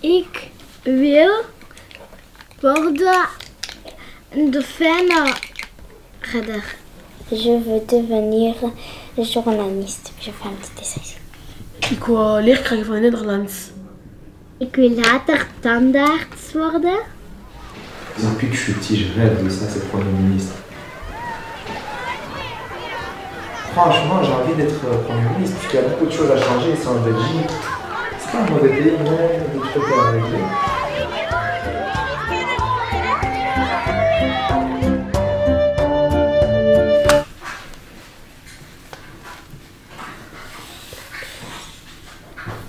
Ik wil worden een dolfijnenredder. Je veux devenir journaliste. Je fais un petit essai. Ik wil leerkracht van Nederlands. Ik wil later tandarts worden. Depuis que je suis petit, je rêve de ça, c'est Premier ministre. Franchement, j'ai envie d'être Premier ministre, parce qu'il y a beaucoup de choses à changer ici en Belgique. C'est pas un mauvais pays, mais des trucs à régler.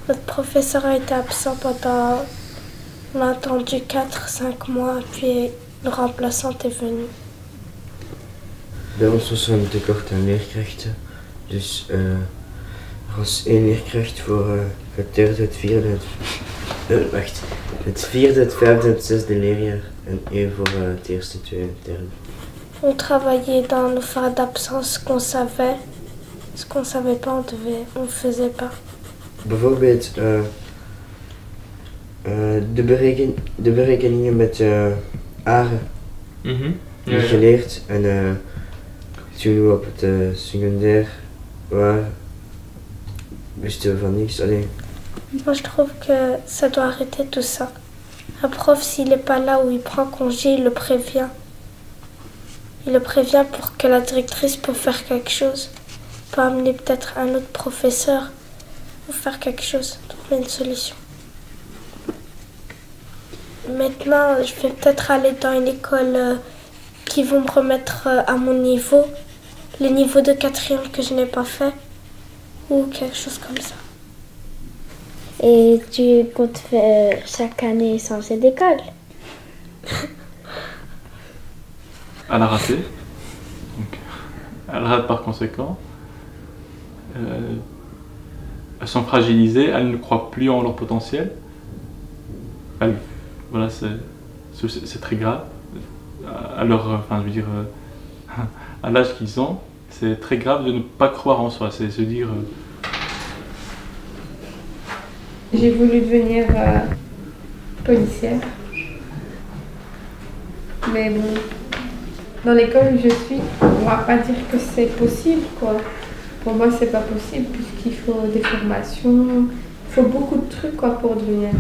Notre professeur a été absent pendant, on a attendu 4-5 mois, puis le remplaçant est venu. Bij ons was er een tekort aan leerkrachten, dus er was 1 leerkracht voor het derde, het vierde, het vierde, het vijfde en het zesde leerjaar en 1 voor het eerste, tweede en derde. On travaillait dans nos phases d'absence, ce qu'on savait pas, on ne faisait pas. Bijvoorbeeld de berekeningen met aren geleerd en toen we op het secondair waren, wisten we van niks. Alleen. Moi je trouve que ça doit arrêter tout ça. Un prof, s'il n'est pas là ou il prend congé, il le prévient. Il le prévient pour que la directrice peut faire quelque chose. Peut amener peut-être un autre professeur ou faire quelque chose, trouver une solution. Maintenant, je vais peut-être aller dans une école qui vont me remettre à mon niveau, le niveau de 4e que je n'ai pas fait, ou quelque chose comme ça. Et tu comptes faire chaque année changer d'école? Elle a raté, donc elle rate par conséquent. Elles sont fragilisées, elles ne croient plus en leur potentiel. Voilà, c'est très grave. À l'âge qu'ils ont, c'est très grave de ne pas croire en soi, c'est se dire... J'ai voulu devenir policière. Mais bon, dans l'école où je suis, on va pas dire que c'est possible, quoi. Pour moi, c'est pas possible puisqu'il faut des formations, il faut beaucoup de trucs, quoi, pour devenir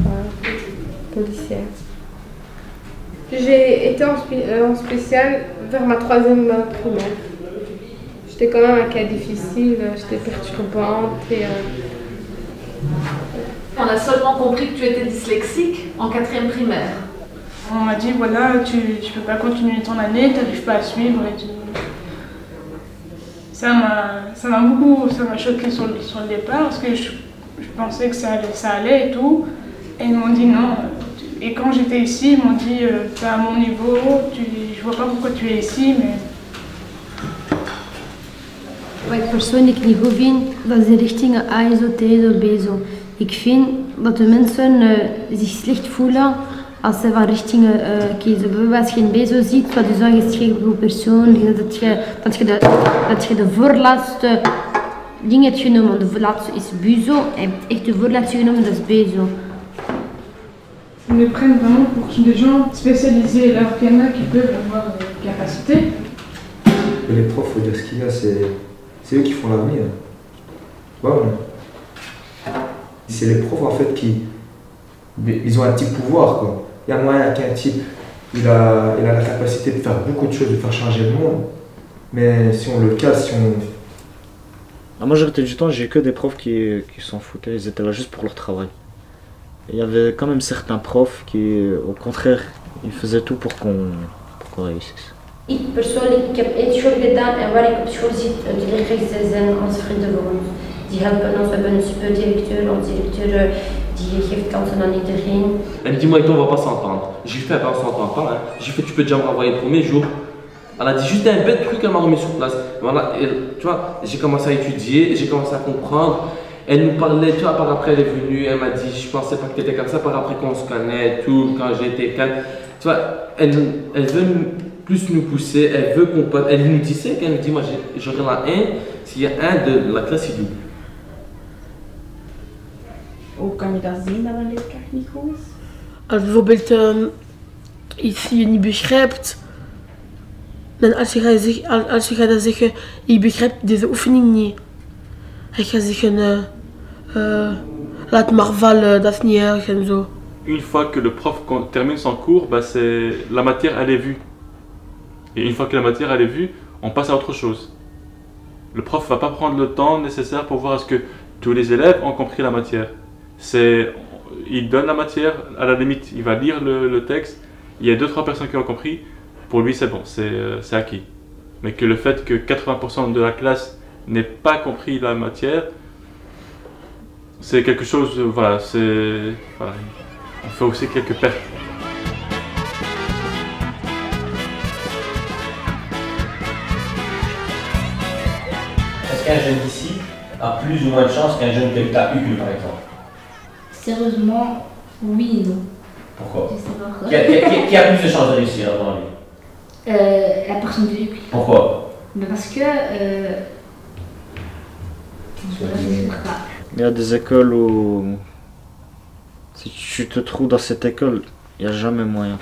policière. J'ai été en spécial vers ma 3e primaire. J'étais quand même un cas difficile, j'étais perturbante et... On a seulement compris que tu étais dyslexique en 4e primaire. On m'a dit voilà, tu peux pas continuer ton année, tu n'arrives pas à suivre et tout. Ça m'a choqué sur le départ parce que je pensais que ça allait et tout. Et ils m'ont dit non. Et quand j'étais ici, ils m'ont dit t'es à mon niveau, je vois pas pourquoi tu es ici, mais... Wat ik persoonlijk niet goed vind, dat is de richtingen ASO, TSO, BSO. Ik vind dat de mensen zich slecht voelen als ze van richtingen kiezen. Bijvoorbeeld als je een BSO ziet, wat je zegt, is geen goed persoon, dat je de voorlaatste ding hebt genomen. De voorlaatste is BUSO, en je hebt echt de voorlaatste genomen, dat is BSO. Ils me prennent vraiment pour des gens spécialisés, alors qu'il y en a qui peuvent avoir des capacités. Les profs, faut dire ce qu'il y a, c'est eux qui font l'avenir. Ouais. C'est les profs en fait ils ont un petit pouvoir, quoi. Il y a moyen qu'un type, il a la capacité de faire beaucoup de choses, de faire changer le monde. Mais si on le casse, La majorité du temps, j'ai que des profs qui s'en foutaient, ils étaient là juste pour leur travail. Il y avait quand même certains profs qui, au contraire, ils faisaient tout pour qu'on réussisse. Ik persoonlijk heb 1 school gedaan en waar ik op school zit, de leerkrachten zijn onze vrienden voor ons. Die helpen ons, we hebben een superdirecteur, onze directeur die geeft kansen aan iedereen. Elle me dit moi et toi on va pas s'entendre. J'ai fait on s'entend pas hein. J'ai fait tu peux déjà me renvoyer le premier jour. Elle a dit juste un bête truc, elle m'a remis sur place. Voilà, et, tu vois, j'ai commencé à étudier, j'ai commencé à comprendre. Elle nous parlait, tu vois, par après elle est venue, elle m'a dit je pensais pas que tu étais comme ça, par après qu'on se connaît, tout, quand j'étais calme. Tu vois, elle veut plus nous pousser, elle veut qu'on passe. Elle nous disait qu'elle nous dit moi j'aurai la 1 s'il y a un de la classe il double. Hoe kan je dat zien dat een leerkracht niet goed is? Als bijvoorbeeld iets die je niet begrijpt, dan als je gaat dan zeggen, ik begrijp deze oefening niet. Hij gaat zeggen, laat maar vallen, dat is niet erg en zo. Une fois que le prof termine son cours, bah la matière elle est vue. Et une fois que la matière elle est vue, on passe à autre chose. Le prof ne va pas prendre le temps nécessaire pour voir est-ce que tous les élèves ont compris la matière. Il donne la matière, à la limite, il va lire le texte. Il y a 2-3 personnes qui ont compris. Pour lui, c'est bon, c'est acquis. Mais que le fait que 80% de la classe n'ait pas compris la matière, c'est quelque chose, voilà, on fait aussi quelques pertes. Est-ce qu'un jeune d'ici a plus ou moins de chance qu'un jeune qui a UCUL par exemple? Sérieusement, oui et non. Pourquoi? Je sais pas pourquoi. Qui a plus de chances de réussir dans lui? La personne de UCUL. Pourquoi? Parce que... Il y a des écoles où si tu te trouves dans cette école, il n'y a jamais moyen.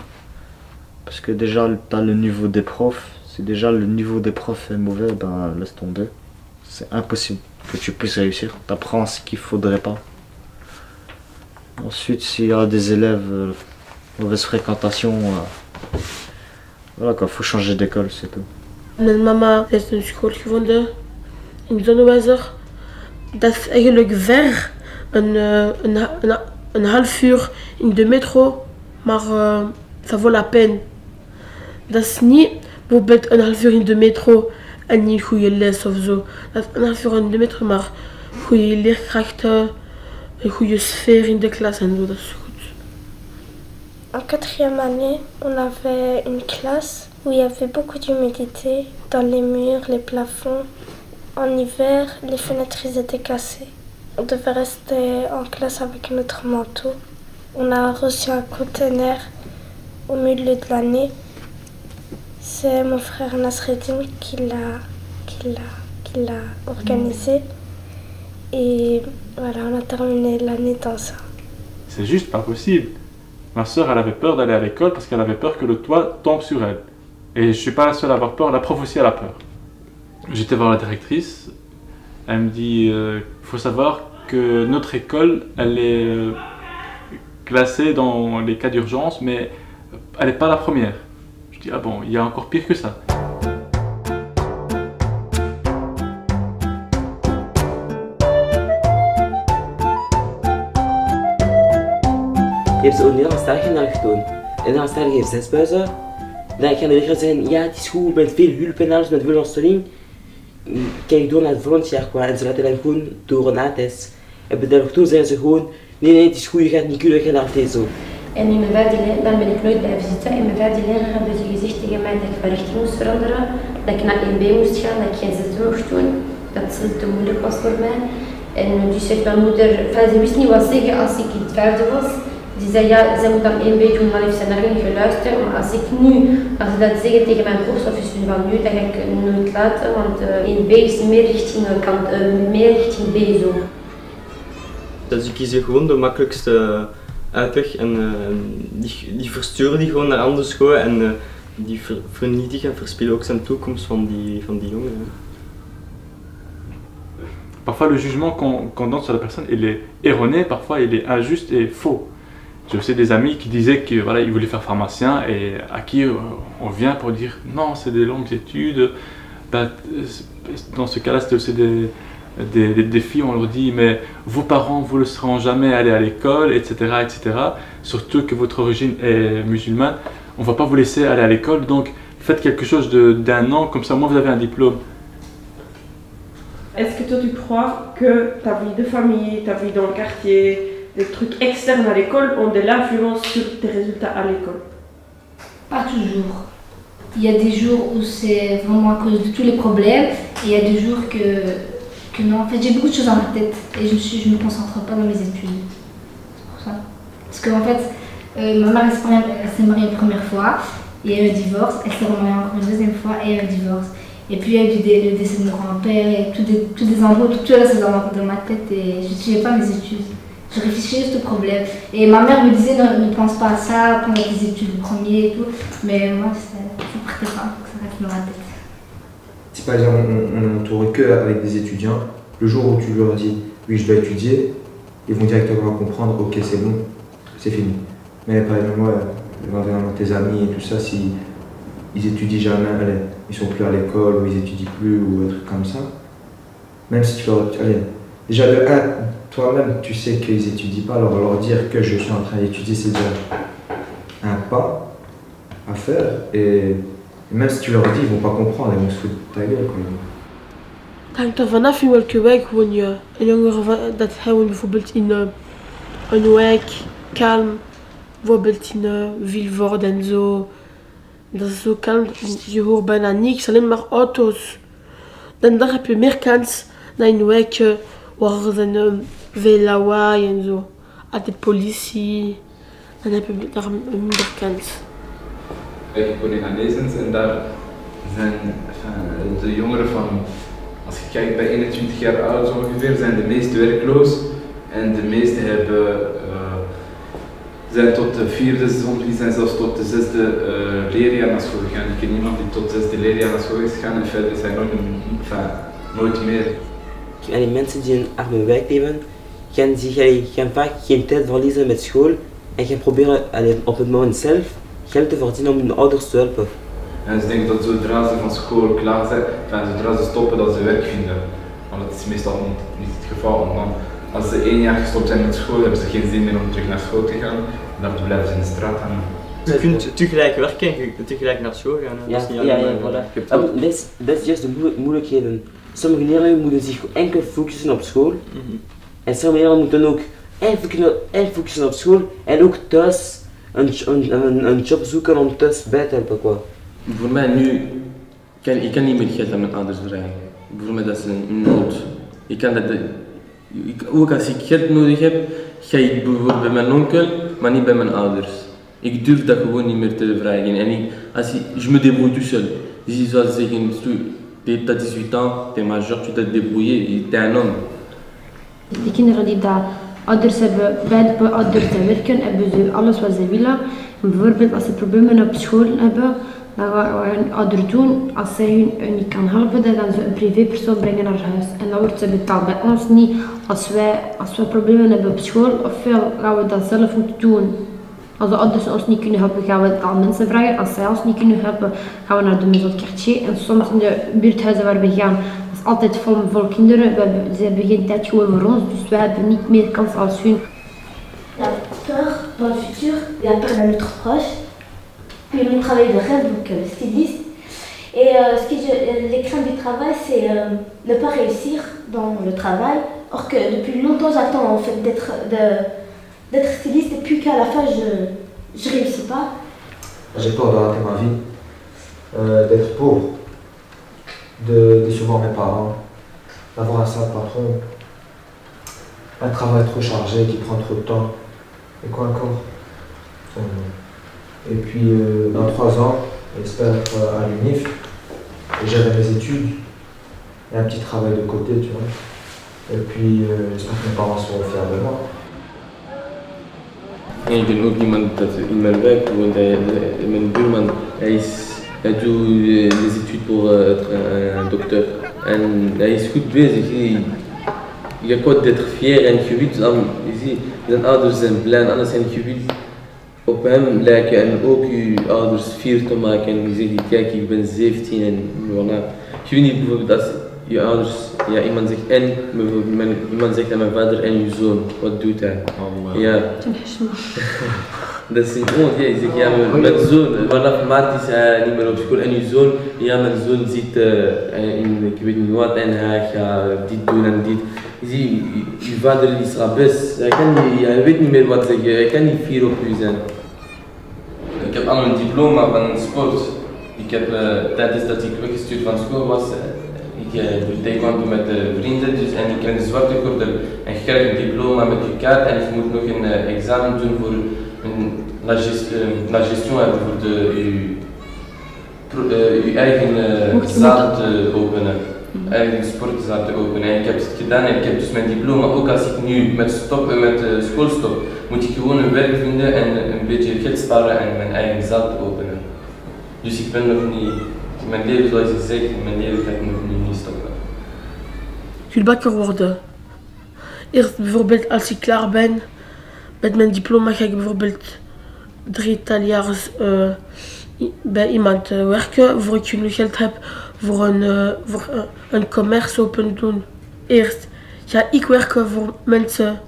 Parce que déjà, tu as le niveau des profs. Si déjà le niveau des profs est mauvais, ben laisse tomber. C'est impossible que tu puisses réussir. Tu apprends ce qu'il ne faudrait pas. Ensuite, s'il y a des élèves, mauvaise fréquentation, voilà quoi, faut changer d'école, c'est tout. Mijn mama heeft een school gevonden in Zonnewijzer. Dat is eigenlijk ver, een half uur in de metro, maar ça vaut la peine. Dat is niet bijvoorbeeld een half uur in de metro en niet goede les of zo. Dat is een half uur in de metro, maar goede leerkrachten, een goede sfeer in de klas en zo, dat is goed. En 4e année, on avait une classe où il y avait beaucoup d'humidité dans les murs, les plafonds. En hiver, les fenêtres étaient cassées. On devait rester en classe avec notre manteau. On a reçu un conteneur au milieu de l'année. C'est mon frère Nasreddin qui l'a organisé. Et voilà, on a terminé l'année dans ça. C'est juste pas possible. Ma soeur, elle avait peur d'aller à l'école parce qu'elle avait peur que le toit tombe sur elle. Et je suis pas la seule à avoir peur, la prof aussi elle a peur. J'étais voir la directrice, elle me dit faut savoir que notre école, elle est classée dans les cas d'urgence, mais elle n'est pas la première. Je dis ah bon, il y a encore pire que ça. Je heb ze ook Nederlandstalig gedaan. En Nederlandstalig heeft 6 buizen. Dan kan de leraar zeggen, ja het is goed, met veel hulp en alles, met veel ondersteuning. Kan ik door naar het volgend jaar qua en ze laten dan gewoon door een A-test. En bij de toen zeggen ze gewoon, nee het is goed, je gaat niet kunnen, je gaat naar TESO. En in mijn vader, dan ben ik nooit blijven zitten. In mijn vader hebben ze gezegd tegen mij dat ik van richting moest veranderen. Dat ik naar 1B moest gaan, dat ik geen 6 mocht doen. Dat het te moeilijk was voor mij. En dus heeft mijn moeder, ze wist niet wat zeggen als ik in het 5e was. Die zei ja, zij moet dan 1B doen, maar heeft ze naar hen geluisterd. Maar als ze dat zeggen tegen mijn broers of is van nu, dan ga ik het nooit laten, want 1B is meer richting B zo. Dus die kiezen gewoon de makkelijkste uitweg en die versturen die gewoon naar andere scholen en die vernietigen en verspillen ook zijn toekomst van die jongen. Parfois le jugement qu'on donne sur la personne, il est erroné, parfois il est injuste et faux. J'ai aussi des amis qui disaient que voilà, ils voulaient faire pharmacien et à qui on vient pour dire non, c'est des longues études. Ben, dans ce cas-là, c'était aussi des filles, on leur dit mais vos parents vous ne seront jamais allés à l'école, etc., etc. Surtout que votre origine est musulmane, on ne va pas vous laisser aller à l'école, donc faites quelque chose d'1 an, comme ça au moins vous avez un diplôme. Est-ce que toi tu crois que ta vie de famille, ta vie dans le quartier, des trucs externes à l'école ont de l'influence sur tes résultats à l'école? Pas toujours. Il y a des jours où c'est vraiment à cause de tous les problèmes et il y a des jours que non. En fait, j'ai beaucoup de choses dans ma tête et je me concentre pas dans mes études. C'est pour ça. Parce qu'en fait, ma mère s'est mariée une première fois et elle a eu un divorce. Elle s'est remariée encore une deuxième fois et elle a eu un divorce. Et puis il y a eu le décès de mon grand-père et tous des embrouilles, tout ça c'est dans ma tête et je ne suivais pas mes études. Je réfléchis juste au problème. Et ma mère me disait ne pense pas à ça, prends tes études premier et tout. Mais moi, ça ne partait pas, ça reste dans la tête. Si par exemple on n'entourait que avec des étudiants, le jour où tu leur dis oui je dois étudier, ils vont directement comprendre ok c'est bon, c'est fini. Mais par exemple moi, tes amis et tout ça, si ils étudient jamais, allez, ils sont plus à l'école ou ils étudient plus ou un truc comme ça, même si tu leur dis, allez, déjà de un, toi-même tu sais qu'ils étudient pas, alors leur dire que je suis en train d'étudier c'est déjà un pas à faire et même si tu leur dis ils vont pas comprendre, ils vont se foutre de ta gueule quoi. Hangt er vanaf in welke wijk woon je. Een jongere dat hij woont bijvoorbeeld in een wijk, kalm, bijvoorbeeld in Vilvoorde en zo. Dat is zo kalm, je hoort bijna niks, alleen maar auto's. Dan daar heb je meer kans dan in een wijkje waar er zijn veel lawaai en zo. Altijd politie, dan heb je daar minder kans. Ik woon in Aanezens en daar zijn de jongeren van, als je kijkt bij 21 jaar oud ongeveer, zijn de meeste werkloos en de meeste zijn tot de vierde, sommigen zijn zelfs tot de zesde leerjaar naar school gegaan. Ik ken iemand die tot zesde leerjaar naar school is gegaan en verder zijn nooit meer. En die mensen die in een arme wijk leven, gaan vaak geen tijd verliezen met school en gaan proberen op het moment zelf geld te verdienen om hun ouders te helpen. En ze denken dat zodra ze van school klaar zijn, zodra ze stoppen dat ze werk vinden. Maar dat is meestal niet het geval. Want dan, als ze 1 jaar gestopt zijn met school, hebben ze geen zin meer om terug naar school te gaan. En dan blijven ze in de straat hangen. Je kunt tegelijk werken en tegelijk naar school gaan. Dat is juist de moeilijkheden. Sommige leerlingen moeten zich enkel focussen op school. En sommige leerlingen moeten ook en focussen op school en ook thuis een job zoeken om thuis bij te helpen. Quoi. Voor mij nu, ik kan niet meer geld aan mijn ouders vragen. Voor mij dat is een nood. Ook als ik geld nodig heb, ga ik bijvoorbeeld bij mijn onkel, maar niet bij mijn ouders. Ik durf dat gewoon niet meer te vragen. En je me débrouille tout seul. Dus je zou zeggen, tu as 18 ans, tu es majeur, tu dois te débrouiller, tu es un homme. Die kinderen die daar ouders hebben, beide ouders die werken, hebben ze alles wat ze willen. Bijvoorbeeld als ze problemen op school hebben, dan wat hun ouders doen, als zij hun niet kan helpen, dan gaan ze een privépersoon brengen naar huis. En dan wordt ze betaald. Bij ons niet. Als wij problemen hebben op school, ofwel gaan we dat zelf moeten doen. Als de ouders ons niet kunnen helpen, gaan we het aan mensen vragen. Als zij ons niet kunnen helpen, gaan we naar de maison de quartier. En soms in de buurthuizen waar we gaan, dat is altijd vol kinderen. Ze hebben geen tijd gewoon voor ons, dus wij hebben niet meer kans als hun. La peur dans le futur, la peur d'un autre proche. Puis mon travail de rêve, donc styliste. Et les craintes du travail, c'est ne pas réussir dans le travail. Or que depuis longtemps, j'attends en fait d'être styliste et puis qu'à la fin, je réussis pas. J'ai peur de rater ma vie, d'être pauvre, de décevoir mes parents, d'avoir un sale patron, un travail trop chargé qui prend trop de temps. Et quoi encore? Et puis dans 3 ans, j'espère être à l'UNIF, et gérer mes études, et un petit travail de côté, tu vois. Et puis j'espère que mes parents seront fiers de moi. En ik ben ook iemand dat in mijn wijk woont, mijn buurman, hij doet les études pour être un docteur. En hij is goed bezig. Je kan d'être fier en je weet, zijn ouders zijn blij, anders zijn je weet op hem lijken en ook je ouders fier te maken. En je zegt, kijk, ik ben 17 en voilà. Je weet niet bijvoorbeeld als je ouders, ja, iemand zegt en, iemand zegt aan mijn vader en je zoon, wat doet hij? Ja. Dat is niet gewoon, ja, je zegt ja, mijn zoon, vanaf maart is hij niet meer op school en je zoon, ja, mijn zoon zit in, ik weet niet wat en hij gaat dit doen en dit. Je ziet, je vader is rabes, hij weet niet meer wat zeggen, hij kan niet fier op u zijn. Ik heb al een diploma van sport. Ik heb tijdens dat ik weggestuurd van school was, ik doe taekwondo met vrienden dus, en ik ken de zwarte gordel. En je krijgt een diploma met je kaart en je moet nog een examen doen voor la gestion hebben voor je eigen zaal te openen. eigenlijk de sport daar te openen. En ik heb het gedaan en ik heb dus mijn diploma, ook als ik nu met school stop, moet ik gewoon een werk vinden en een beetje geld sparen en mijn eigen zaak te openen. Dus ik ben nog niet, mijn leven zoals ik zeg, mijn leven ga ik nog niet stoppen. Ik wil bakker worden. Eerst bijvoorbeeld als ik klaar ben met mijn diploma ga ik bijvoorbeeld 3-tal jaar bij iemand werken voor ik genoeg geld heb voor een commerce open doen. Eerst ga ik werken voor mensen,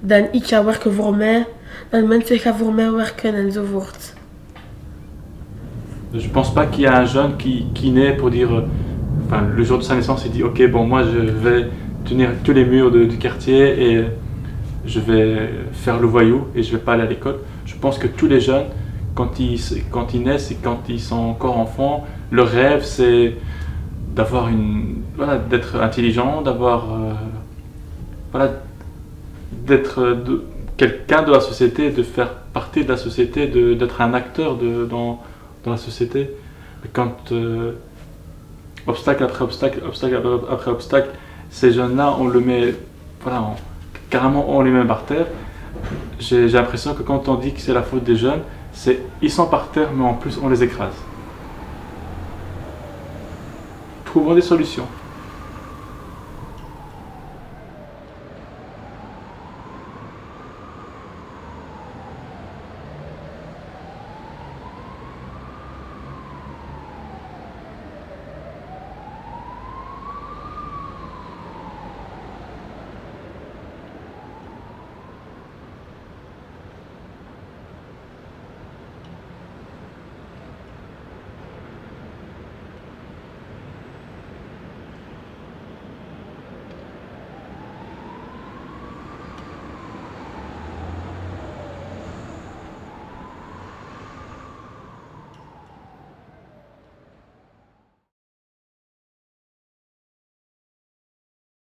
dan ik ga werken voor mij, dan mensen gaan voor mij werken enzovoort. Je ne pense pas qu'il y a un jeune qui naît pour dire, enfin le jour de sa naissance il dit ok bon moi je vais tenir tous les murs du quartier et je vais faire le voyou et je vais pas aller à l'école. Je pense que tous les jeunes quand ils naissent et quand ils sont encore enfants, leur rêve c'est d'avoir d'être intelligent, d'avoir d'être quelqu'un de la société, de faire partie de la société, d'être un acteur dans la société. Mais quand obstacle après obstacle, obstacle après obstacle, ces jeunes-là, on le met, carrément on les met par terre. J'ai l'impression que quand on dit que c'est la faute des jeunes, ils sont par terre, mais en plus on les écrase. Trouvons des solutions.